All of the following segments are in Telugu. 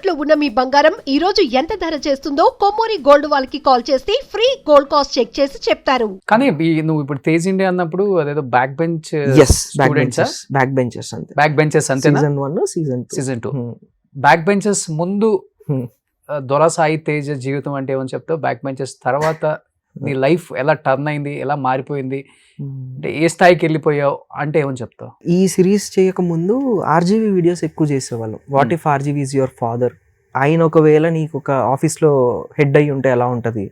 తాకట్టులో ఉన్న మీ బంగారం ఈ రోజు ఎంత ధర చేస్తుందో కొమ్మూరి గోల్డ్ వాళ్ళకి కాల్ చేస్తే ఫ్రీ గోల్డ్ కాస్ట్ చెక్ చేసి చెప్తారు. కానీ నువ్వు ఇప్పుడు తేజ్ ఇండియా అన్నప్పుడు అదేదో బ్యాక్ బెంచ్ బ్యాక్ బెంచెస్ అంతే. బ్యాక్ బెంచెస్ అంతే. సీజన్ 1 సీజన్ 2 బ్యాక్ బెంచెస్ ముందు దొర సాయి తేజ్ జీవితం అంటే ఏమని చెప్తావు? బ్యాక్ బెంచెస్ తర్వాత నీ లైఫ్ ఎలా టర్న్ అయింది, ఎలా మారిపోయింది, అంటే ఏ స్థాయికి వెళ్ళిపోయావు అంటే ఏమని చెప్తావు? ఈ సిరీస్ చేయక ముందు ఆర్జీవీ వీడియోస్ ఎక్కువ చేసేవాళ్ళం. What if RGV is your father, ఆయన ఒకవేళ నీకు ఒక ఆఫీస్లో హెడ్ అయ్యి ఉంటే ఎలా ఉంటుంది,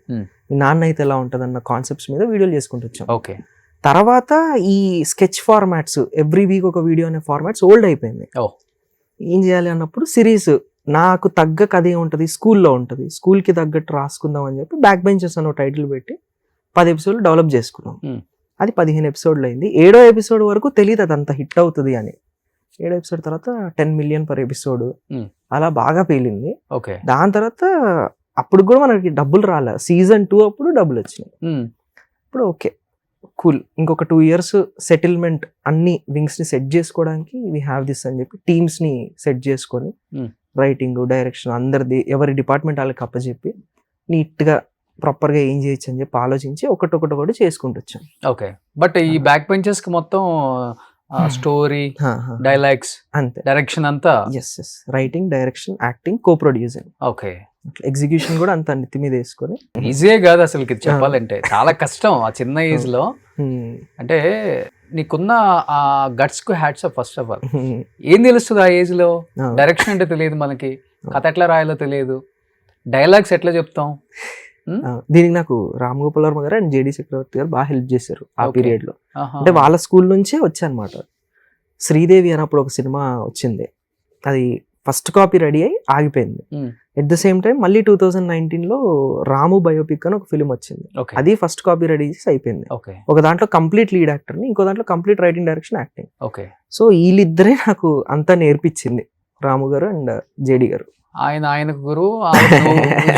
మీ నాన్న అయితే ఎలా ఉంటుంది అన్న కాన్సెప్ట్స్ మీద వీడియోలు చేసుకుంటూ వచ్చాం. ఓకే. తర్వాత ఈ స్కెచ్ ఫార్మాట్స్, ఎవ్రీ వీక్ ఒక వీడియో అనే ఫార్మాట్స్ ఓల్డ్ అయిపోయింది. ఏం చేయాలి అన్నప్పుడు సిరీస్ నాకు తగ్గ కథ ఉంటుంది, స్కూల్లో ఉంటుంది, స్కూల్కి తగ్గట్టు రాసుకుందాం అని చెప్పి బ్యాక్ బెంచెస్ అన్న టైటిల్ పెట్టి 10 ఎపిసోడ్లు డెవలప్ చేసుకున్నాం. అది 15 ఎపిసోడ్లు అయింది. 7వ ఎపిసోడ్ వరకు తెలియదు అది అంత హిట్ అవుతుంది అని. 7వ ఎపిసోడ్ తర్వాత 10 million per ఎపిసోడ్ అలా బాగా పేలింది. దాని తర్వాత అప్పుడు కూడా మనకి డబ్బులు రాలే. సీజన్ 2 అప్పుడు డబ్బులు వచ్చినాయి. ఇప్పుడు ఓకే కూల్, ఇంకొక 2 years సెటిల్మెంట్, అన్ని వింగ్స్ ని సెట్ చేసుకోవడానికి వీ హ్యావ్ దిస్ అని చెప్పి టీమ్స్ ని సెట్ చేసుకొని రైటింగ్, డైరెక్షన్ అందరిది ఎవరి డిపార్ట్మెంట్ వాళ్ళకి అప్పచెప్పి నీట్ గా ప్రాపర్ గా ఏం చేయొచ్చు అని చెప్పి ఆలోచించి ఒకటి చేసుకుంటూ వచ్చాం. ఓకే. బట్ ఈ బ్యాక్ బెంచెస్ కి మొత్తం స్టోరీ, డైలాగ్స్ అంతే, డైరెక్షన్ అంతా రైటింగ్, డైరెక్షన్, యాక్టింగ్, కో ప్రొడ్యూసింగ్. ఓకే. ఎగ్జిక్యూషన్ కూడా అంత నెత్తి మీద వేసుకొని. ఈజీయే కాదు అసలు చెప్పాలంటే, చాలా కష్టం ఆ చిన్న ఏజ్ లో. అంటే నీకున్న ఆ గట్స్ కు hats off. First of all ఏం తెలుస్తుంది ఆ ఏజ్ లో? డైరెక్షన్ అంటే తెలియదు మనకి, కథ ఎట్లా రాయాలో తెలియదు, డైలాగ్స్ ఎట్లా చెప్తాం. దీనికి నాకు రామ్ గోపాల్ వర్మ గారు అండ్ జేడి చక్రవర్తి గారు బాగా హెల్ప్ చేశారు ఆ పీరియడ్ లో. అంటే వాళ్ళ స్కూల్ నుంచే వచ్చానమాట. శ్రీదేవి అన్నప్పుడు ఒక సినిమా వచ్చింది, అది ఫస్ట్ కాపీ రెడీ అయ్యి ఆగిపోయింది. ఎట్ ద సేమ్ టైం మళ్ళీ 2019 లో రాము బయోపిక్ అని ఒక ఫిలిం వచ్చింది, అది ఫస్ట్ కాపీ రెడీ చేసి అయిపోయింది. ఒక దాంట్లో కంప్లీట్ లీడ్ యాక్టర్ ని, ఇంకో దాంట్లో complete writing, direction, acting. So వీళ్ళిద్దరే నాకు అంతా నేర్పించింది, రాము గారు అండ్ జేడి గారు. ఆయనకు గురువు,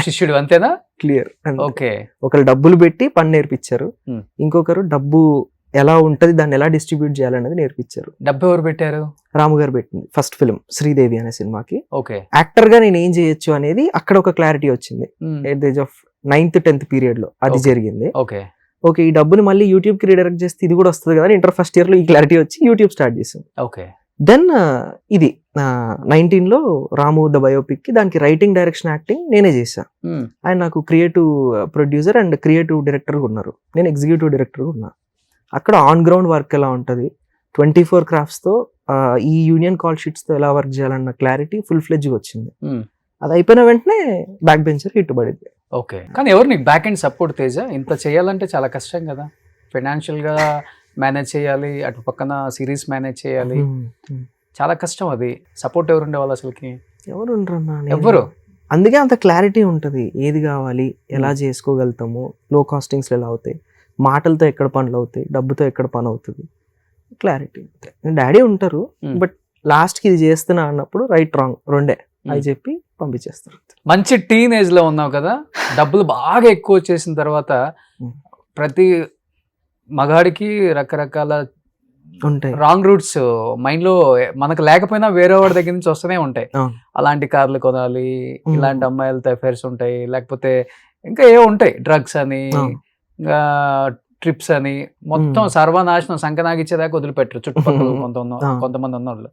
శిష్యుడు అంతేనా? క్లియర్. ఓకే. ఒకరు డబ్బులు పెట్టి పని నేర్పించారు, ఇంకొకరు డబ్బు ఎలా ఉంటది, దాన్ని ఎలా డిస్ట్రిబ్యూట్ చేయాలనేది నేర్పించారు. డబ్బు ఎవరు పెట్టారు? రాము గారు పెట్టింది. ఫస్ట్ ఫిల్మ్ శ్రీదేవి అనే సినిమాకి ఓకే యాక్టర్ గా నేను ఏం చేయొచ్చు అనేది అక్కడ ఒక క్లారిటీ వచ్చింది. At the age of 9th 10th period లో అది జరిగింది. ఓకే ఈ డబ్బుని మళ్ళీ యూట్యూబ్ కి రీడైరెక్ట్ చేస్తే ఇది కూడా వస్తుంది కదా, ఇంటర్ ఫస్ట్ ఇయర్ లో ఈ క్లారిటీ వచ్చి యూట్యూబ్ స్టార్ట్ చేసాం. ఓకే. దెన్ ఇది 19 లో రాము ద బయోపిక్ కి దానికి రైటింగ్, డైరెక్షన్, యాక్టింగ్ నేనే చేశా. ఆయన నాకు creative producer and creative director గా ఉన్నారు, నేను ఎగ్జిక్యూటివ్ డైరెక్టర్ గా ఉన్నా. అక్కడ ఆన్ గ్రౌండ్ వర్క్ ఎలా ఉంటుంది, 24 crafts తో ఈ యూనియన్ కాల్ షీట్స్ తో ఎలా వర్క్ చేయాలన్న క్లారిటీ ఫుల్ ఫ్లెడ్జ్ వచ్చింది. అది అయిపోయిన వెంటనే బ్యాక్ బెంచర్ హిట్ పడింది. ఓకే. కానీ ఎవరు నీకు బ్యాక్ అండ్ సపోర్ట్ తేజ? ఇంత చేయాలంటే చాలా కష్టం కదా, ఫైనాన్షియల్ గా మేనేజ్ చేయాలి, అటు పక్కన సిరీస్ మేనేజ్ చేయాలి, చాలా కష్టం. అది సపోర్ట్ ఎవరు ఉండేవాళ్ళు అసలుకి? ఎవరు ఉండరన్నా, ఎవరు. అందుకే అంత క్లారిటీ ఉంటుంది, ఏది కావాలి, ఎలా చేసుకోగలుగుతాము, లో కాస్టింగ్స్ ఎలా అవుతాయి, మాటలతో ఎక్కడ పనులు అవుతాయి, డబ్బుతో ఎక్కడ పని అవుతుంది, క్లారిటీ. డాడీ ఉంటారు, బట్ లాస్ట్ కి ఇది చేస్తున్నా అన్నప్పుడు రైట్ రాంగ్ రెండే అని చెప్పి పంపించేస్తారు. మంచి టీనేజ్ లో ఉన్నావు కదా, డబ్బులు బాగా ఎక్కువ వచ్చేసిన తర్వాత ప్రతి మగాడికి రకరకాల ఉంటాయి రాంగ్ రూట్స్ మైండ్ లో, మనకు లేకపోయినా వేరే వాడి దగ్గర నుంచి వస్తూనే ఉంటాయి. అలాంటి కార్లు కొనాలి, ఇలాంటి అమ్మాయిలతో అఫైర్స్ ఉంటాయి, లేకపోతే ఇంకా ఏవో ఉంటాయి, డ్రగ్స్ అని, ఇంకా ట్రిప్స్ అని, మొత్తం సర్వనాశనం సంకనాగిచ్చేదాకా వదిలిపెట్టరు చుట్టుపక్కల కొంతమంది ఉన్నవాళ్ళు.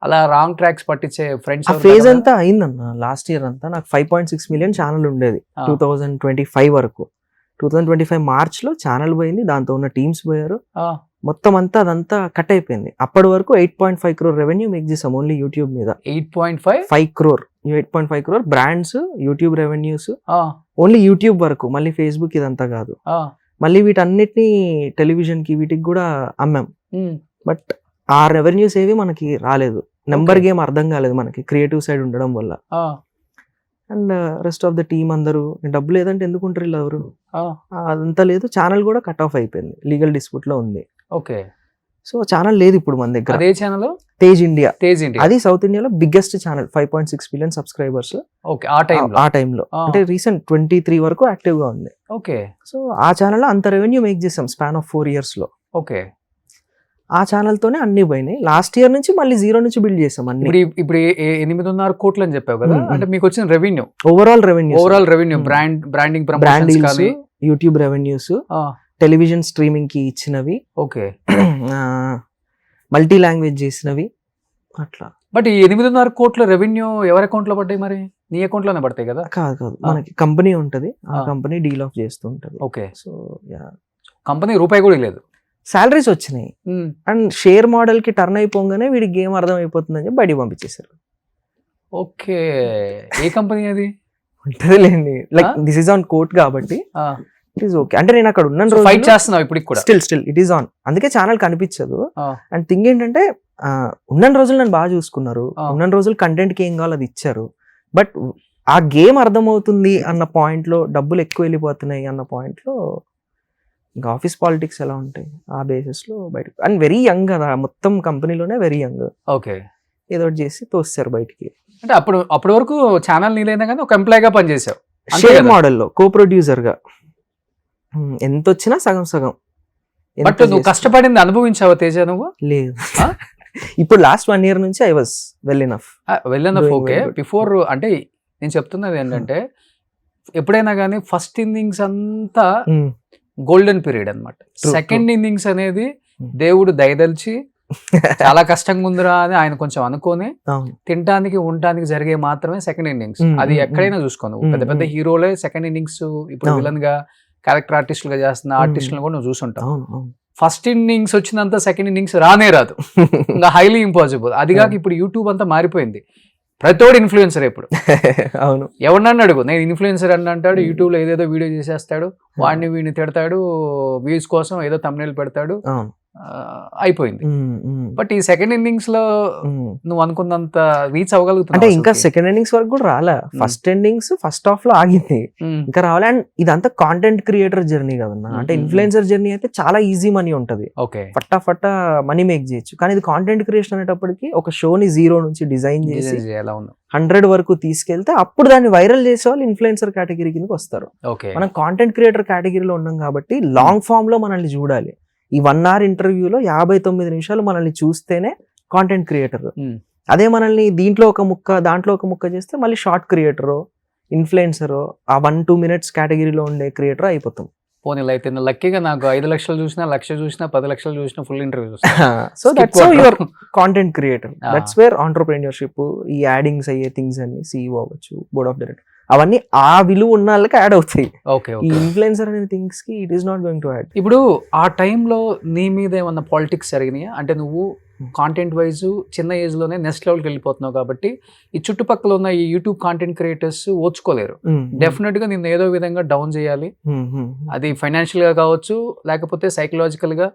అలా రాంగ్ ట్రాక్స్ పట్టించే ఫ్రెండ్స్. ఫేజ్ అంతా అయిందన్న లాస్ట్ ఇయర్ అంతా. నాకు 5.6 million ఛానల్ ఉండేది 2025 వరకు. 2025 మార్చ్ లో ఛానల్ పోయింది, దాంతో ఉన్న టీమ్స్ పోయారు, మొత్తం అంతా అదంతా కట్ అయిపోయింది. అప్పటి వరకు 8.5 crore రెవెన్యూ మేక్ చేసాం ఓన్లీ యూట్యూబ్ మీద. 8.5 crore brands, YouTube revenues only YouTube వరకు, మళ్ళీ ఫేస్బుక్ ఇదంతా కాదు. మళ్ళీ వీటన్నిటిని టెలివిజన్ కి వీటికి కూడా అమ్మాం, బట్ ఆ రెవెన్యూస్ ఏవి మనకి రాలేదు. నెంబర్ గేమ్ అర్థం కాలేదు మనకి, క్రియేటివ్ సైడ్ ఉండడం వల్ల. And rest of the team అందరూ డబ్బు లేదంటే ఎందుకు ఉంటారు ఇలా ఎవరు, అదంతా లేదు. ఛానల్ కూడా కట్ ఆఫ్ అయిపోయింది, లీగల్ డిస్ప్యూట్ లో ఉంది. ఓకే. సో ఛానల్ లేదు ఇప్పుడు మన దగ్గర. అదే ఛానల్ తేజ్ ఇండియా. అది సౌత్ ఇండియాలో biggest channel, 5.6 million subscribers. Okay. ఆ టైంలో అంటే రీసెంట్ 23 వరకు యాక్టివ్ గా ఉంది. ఓకే. సో ఆ ఛానల్ లో అంత రెవెన్యూ మేక్ చేసాం స్పాన్ ఆఫ్ 4 years లో. ఓకే. ఆ ఛానల్ తోనే అన్ని పోయినాయి. లాస్ట్ ఇయర్ నుంచి మళ్ళీ 0 నుంచి బిల్డ్ చేసాం అన్ని. ఇప్పుడు 8.5 కోట్లు అని చెప్పావు కదా, అంటే మీకు వచ్చిన revenue overall revenue branding brand deals, YouTube revenues, television streaming కి ఇచ్చినవి, ఓకే, మల్టీ లాంగ్వేజ్ చేసినవి అట్లా. బట్ ఈ 8.5 కోట్ల రెవెన్యూ ఎవరి అకౌంట్ లో పడ్డాయి? మరి నీ అకౌంట్ లోనే పడతాయి కదా? కాదు, మనకి కంపెనీ ఉంటది, ఆ కంపెనీ డీల్ ఆఫ్ చేస్తుంటది. ఓకే, సో కంపెనీ రూపాయి కూడా లేదు, సాలరీస్ వచ్చినాయి. అండ్ షేర్ మోడల్ కి టర్న్ అయిపోగానే వీడికి గేమ్ అర్థం అయిపోతుందని చెప్పి బయటికి పంపించేశారు. ఓకే, ఏ కంపెనీ అది? ఉంటది లేండి, like this is on court కాబట్టి ఇట్ ఈస్ ఓకే. అంటే నేను అక్కడ ఉన్న రోజు ఫైట్ చేస్తున్నావు ఇప్పుడు కూడా? స్టిల్ ఇట్ ఈస్ ఆన్, అందుకే ఛానల్ కనిపించదు. అండ్ థింగ్ ఏంటంటే ఉన్న రోజులు నన్ను బాగా చూసుకున్నారు, ఉన్న రోజులు కంటెంట్ కి ఏం కావాలో అది ఇచ్చారు. బట్ ఆ గేమ్ అర్థమవుతుంది అన్న పాయింట్ లో, డబ్బులు ఎక్కువ వెళ్ళిపోతున్నాయి అన్న పాయింట్ లో, ఇంకా ఆఫీస్ పాలిటిక్స్ ఎలా ఉంటాయి ఆ బేసిస్ లో బయటకు. అండ్ వెరీ యంగ్ కదా, మొత్తం కంపెనీలోనే వెరీ యంగ్. ఓకే, ఏదో ఒకటి చేసి తోస్తారు బయటికి. అంటే అప్పటి వరకు ఛానల్ నీలైనా కానీ ఒక ఎంప్లాయ్ గా పనిచేసావు, షేర్ మోడల్లో కో ప్రొడ్యూసర్ గా. ఎంత వచ్చినా సగం సగం. బట్ నువ్వు కష్టపడింది అనుభవించావా తేజ నువ్వు? లేదు, ఇప్పుడు లాస్ట్ 1 year నుంచి I was well enough. Okay, before అంటే నేను చెప్తున్నది ఏంటంటే ఎప్పుడైనా కానీ ఫస్ట్ ఇన్నింగ్స్ అంతా గోల్డెన్ పీరియడ్ అన్నమాట. సెకండ్ ఇన్నింగ్స్ అనేది దేవుడు దయదలిచి చాలా కష్టంగా ఉందిరా అని ఆయన కొంచెం అనుకొని తినడానికి ఉండటానికి జరిగే మాత్రమే సెకండ్ ఇన్నింగ్స్. అది ఎక్కడైనా చూసుకోను, పెద్ద పెద్ద హీరోలే సెకండ్ ఇన్నింగ్స్ ఇప్పుడు విలన్ గా క్యారెక్టర్ ఆర్టిస్టులుగా చేస్తున్న ఆర్టిస్టులను కూడా నువ్వు చూసుంటావు. ఫస్ట్ ఇన్నింగ్స్ వచ్చినంత సెకండ్ ఇన్నింగ్స్ రానే రాదు, ఇంకా హైలీ ఇంపాసిబుల్. అది కాక ఇప్పుడు యూట్యూబ్ అంతా మారిపోయింది, ప్రతోడు ఇన్ఫ్లుయెన్సర్. ఇప్పుడు అవును, ఎవరినన్ను అడుగు, నేను ఇన్ఫ్లుయెన్సర్ అని అంటాడు, యూట్యూబ్ లో ఏదేదో వీడియో చేసేస్తాడు, వాడిని వీడిని తిడతాడు, వ్యూస్ కోసం ఏదో thumbnail పెడతాడు, అయిపోయింది. బట్ ఈ సెకండ్ ఇన్నింగ్స్ లో నువ్వు అనుకున్నంత రీచ్ అవ్వగలుగుతావు అంటే ఇంకా సెకండ్ ఇన్నింగ్స్ వరకు కూడా రాలే. ఫస్ట్ ఇన్నింగ్స్ ఫస్ట్ హాఫ్ లో ఆగింది, ఇంకా రావాలి. అండ్ ఇదంతా కాంటెంట్ క్రియేటర్ జర్నీ కదన్నా. అంటే ఇన్ఫ్లుయెన్సర్ జర్నీ అయితే చాలా ఈజీ మనీ ఉంటది, ఫట్టా మనీ మేక్ చేయొచ్చు. కానీ ఇది కాంటెంట్ క్రియేషన్ అనేటప్పటికి ఒక షోని 0 నుంచి డిజైన్ చేసి 100 వరకు తీసుకెళ్తే అప్పుడు దాన్ని వైరల్ చేసే వాళ్ళు ఇన్ఫ్లుయెన్సర్ కేటగిరీ కిందకి వస్తారు. మనం కాంటెంట్ క్రియేటర్ కేటగిరీలో ఉన్నాం కాబట్టి లాంగ్ ఫామ్ లో మనల్ని చూడాలి. ఈ 1 hour ఇంటర్వ్యూలో 59 నిమిషాలు మనల్ని చూస్తేనే కాంటెంట్ క్రియేటర్. అదే మనల్ని దీంట్లో ఒక ముక్క దాంట్లో ఒక ముక్క చేస్తే మళ్ళీ షార్ట్ క్రియేటరో ఇన్ఫ్లుయెన్సరో ఆ 1-2 minutes కేటగిరీలో ఉండే క్రియేటర్ అయిపోతాం. పోనీ అయితే లక్కీగా నాకు 5 లక్షలు చూసినా, 1,00,000 చూసినా, 10 లక్షలు చూసినా ఫుల్ ఇంటర్వ్యూ చూస్తా. So that's how your content creator. That's where entrepreneurship, ఈ యాడింగ్స్ అయ్యే థింగ్స్ అన్ని, CEO అవ్వచ్చు, బోర్డ్ ఆఫ్ డైరెక్టర్, అవన్నీ ఆ విలువ ఉన్న వాళ్ళకి యాడ్ అవుతాయి. ఈ ఇన్ఫ్లుయెన్సర్ అనే థింగ్స్ కి it is not going to add. ఇప్పుడు ఆ టైంలో నీ మీద ఏమన్నా పాలిటిక్స్ జరిగినాయా? అంటే నువ్వు కాంటెంట్ వైజ్ చిన్న ఏజ్ లోనే నెక్స్ట్ లెవెల్కి వెళ్ళిపోతున్నావు కాబట్టి ఈ చుట్టుపక్కల ఉన్న ఈ యూట్యూబ్ కాంటెంట్ క్రియేటర్స్ ఓర్చుకోలేరు. డెఫినెట్ గా నిన్ను ఏదో విధంగా డౌన్ చేయాలి, అది ఫైనాన్షియల్ గా కావచ్చు, లేకపోతే సైకలాజికల్ గా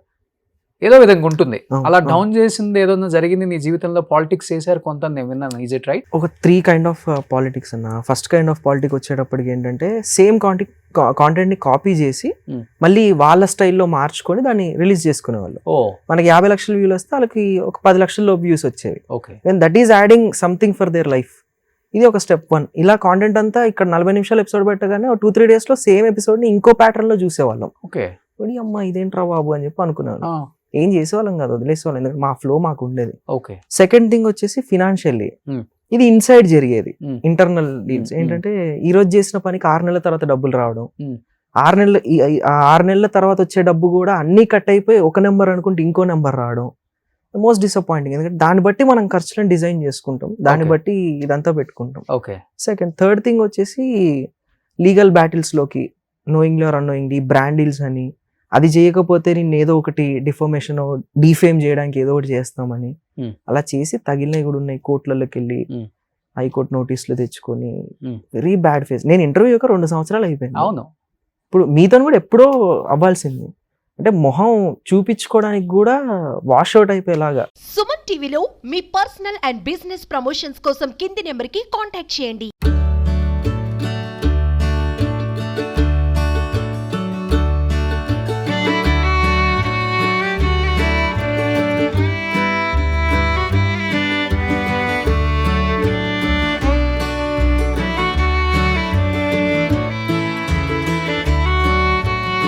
ఏదో విధంగా ఉంటుంది. అలా డౌన్ చేసింది ఏదైనా జరిగింది నీ జీవితంలో? పాలిటిక్స్ చేశారు కొంత, నేను విన్నాను. Is it right? ఒక 3 kind of పాలిటిక్స్ అన్న. ఫస్ట్ కైండ్ ఆఫ్ పాలిటిక్స్ వచ్చేటప్పటికి ఏంటంటే సేమ్ కాంటెంట్ ని కాపీ చేసి మళ్ళీ వాళ్ళ స్టైల్లో మార్చుకొని దాన్ని రిలీజ్ చేసుకునేవాళ్ళు. మనకి 50 లక్షల వ్యూలు వస్తే వాళ్ళకి ఒక 10 లక్షల వ్యూస్ వచ్చేవి. That is adding something for their life. ఇది ఒక స్టెప్ 1. ఇలా కాంటెంట్ అంతా ఇక్కడ 40 నిమిషాలు ఎపిసోడ్ పెట్టగానే 2-3 days లో సేమ్ ఎపిసోడ్ ని ఇంకో ప్యాటర్న్ లో చూసేవాళ్ళం. అమ్మ ఇదేంట్రా బాబు అని చెప్పి అనుకున్నాను. ఏం చేసేవాళ్ళం కాదు, వదిలేసేవాళ్ళం, ఎందుకంటే మా ఫ్లో మాకు ఉండేది. సెకండ్ థింగ్ వచ్చేసి ఫినాన్షియల్లీ ఇది ఇన్సైడ్ జరిగేది. ఇంటర్నల్ డీల్స్ ఏంటంటే ఈ రోజు చేసిన పనికి 6 నెలల తర్వాత డబ్బులు రావడం, 6 నెలల తర్వాత వచ్చే డబ్బు కూడా అన్ని కట్ అయిపోయి ఒక నెంబర్ అనుకుంటే ఇంకో నెంబర్ రావడం మోస్ట్ డిసప్పాయింటింగ్. ఎందుకంటే దాన్ని బట్టి మనం ఖర్చులను డిజైన్ చేసుకుంటాం, దాన్ని బట్టి ఇదంతా పెట్టుకుంటాం. సెకండ్ థర్డ్ థింగ్ వచ్చేసి లీగల్ బ్యాటిల్స్ లోకి knowingly are annoyingly brand deals అని, అది చేయకపోతే నేను ఏదో ఒకటి డిఫర్మేషన్ డిఫేమ్ చేయడానికి ఏదో ఒకటి చేస్తామని అలా చేసి తగిలినవి కూడా ఉన్నాయి. కోర్టులలోకి వెళ్ళి హైకోర్టు నోటీసులు తెచ్చుకొని వెరీ బ్యాడ్ ఫేస్. నేను ఇంటర్వ్యూ 2 సంవత్సరాలు అయిపోయింది. అవును, ఇప్పుడు మీతో కూడా ఎప్పుడో అవ్వాల్సింది. అంటే మొహం చూపించుకోవడానికి కూడా వాష్ అవుట్ అయిపోయేలాగా. సుమన్ టీవీలో మీ పర్సనల్ అండ్ బిజినెస్ ప్రమోషన్స్ కోసం కింది నెంబర్కి కాంటాక్ట్ చేయండి.